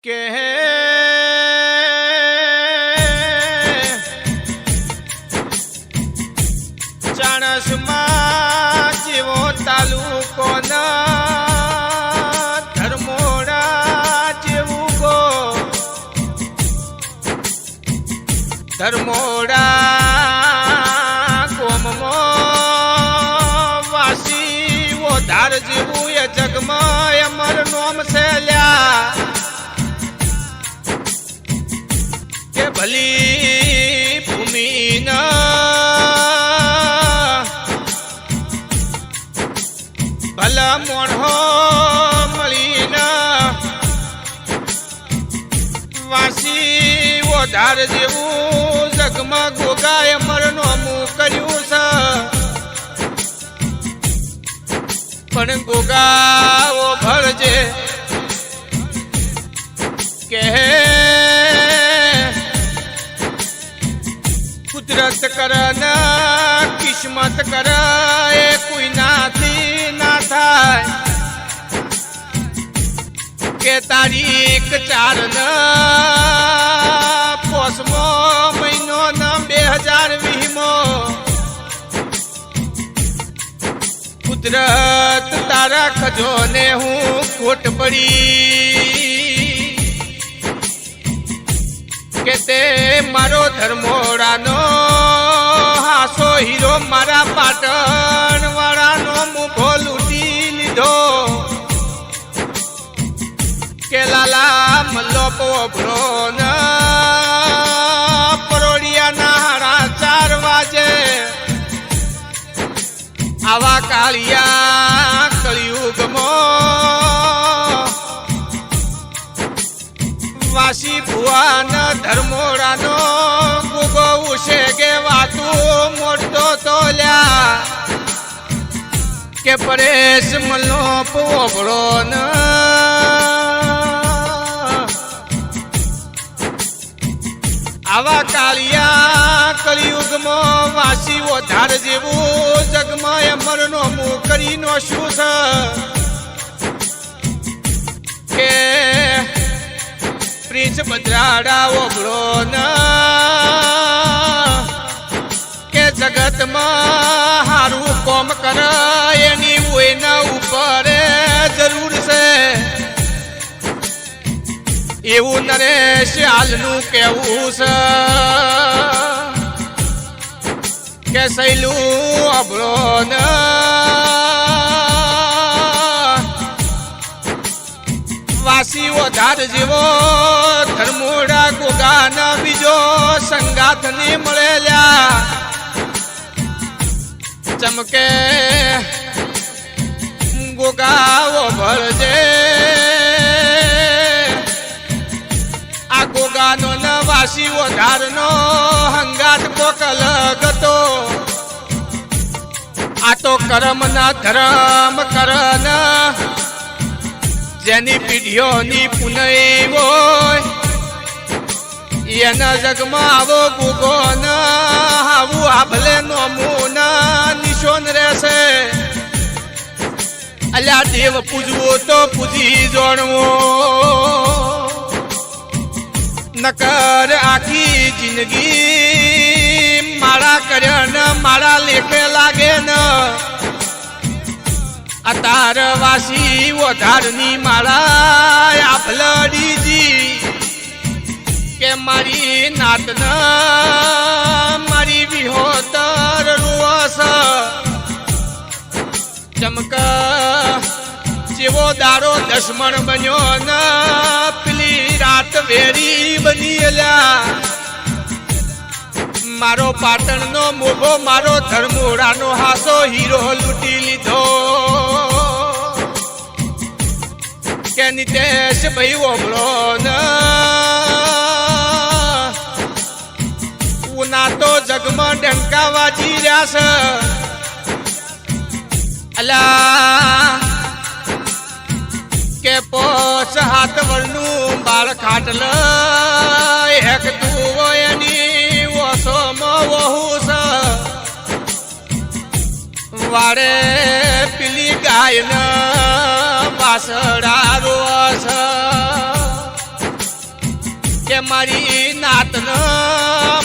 કે ચાણસમાં જેવો તાલુકો ના ધર્મોડા જેવું ગો ધર્મોડા ગોમમાં વાસી વો ધાર જેવું એ જગમાં અમર નોમ છે લ્યા કે ભલી ભૂમિના ભલા મોણો મળીના વાસી વધાર જેવું જગમાં ગોગાએ મરનોમું કર્યું છે પણ ગોગાઓ ભરજે કે કુદરત કરના કિસ્મત કર એ કોઈ નાથી ના થાય કે તારીખ 4 ના 5મો મહિનો ના 2020 કુદરત તારા ખજોને હું ખોટ પડી કે તે મારો ધર્મોડાનો હાસો હીરો મારા પાટણ વાળાનો મુભો લૂટી લીધો કે લાલા મલ્લો પોભરો ના પરોડિયાના 4:30 વાગે આવા કાળિયા કળિયુગમાં વાસી ભુવાના ધર્મોડાનો ગુગો ઉશે કે વાતું મોટો તો લ્યા કે પરેશ મલ્લો પોભરો આવા કાળિયા કળિયુગમાં વાસી વધાર જેવું જગમાં અમરનો મું કરીને શું છે કે પ્રિન્સ બજરાડા ઓગળો ના કે જગતમાં હારું કોમ કર એની ઓયના ઉપર જરૂર છે એવું નરેશ હાલનું કેવું છે કે સૈલું અબળો વાસી વધાર જેવો ધર્મોડા ગોગાના બીજો સંગાથ ને મળેલા ચમકે ગોગાઓ ભરજે આ ગોગાનો ન વાસી વધારનો હંગાત કોકલ ગતો આ તો કરમ ના ધર્મ કરન જેની પીઢીઓની પુનઈ હોય એના જગમાં આવો ગુગો ન આવું આભલે નોમું ના નિશોન રહેશે અલ્યા દેવ પૂજવો તો પૂજી જોણવો નકર આખી જિંદગી મારા કર્યા ન મારા લેખે લાગે ન અતાર વાસી વધારની માળા આભલડીજી કે મારી નાતન મારી વિહોતર રોસ ચમક જેવો દારો દશમણ બન્યો ન પેલી રાત વેરી બનીલા મારો પાટણનો મોભો મારો ધર્મોડાનો હાસો હીરો લૂટી લીધો કે નિતેશ ભાઈ ઓબળો ઉના તો જગમાં ડંકા વાજી રહ્યા છે અલા કે 5 વર્ષનું બાળ ખાટલ એક તું એની ઓસોમાં વહુ છે વાડે પેલી ગાયના વાસડા રોસ કે મારી નાતન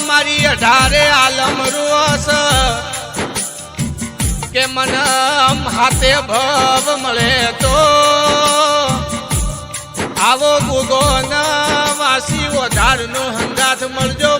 મારી 18 આલમ રોસ કે મન હાથે ભવ મળે તો આવો ગુગો ના વાસી વધારનો હંગાથ મળજો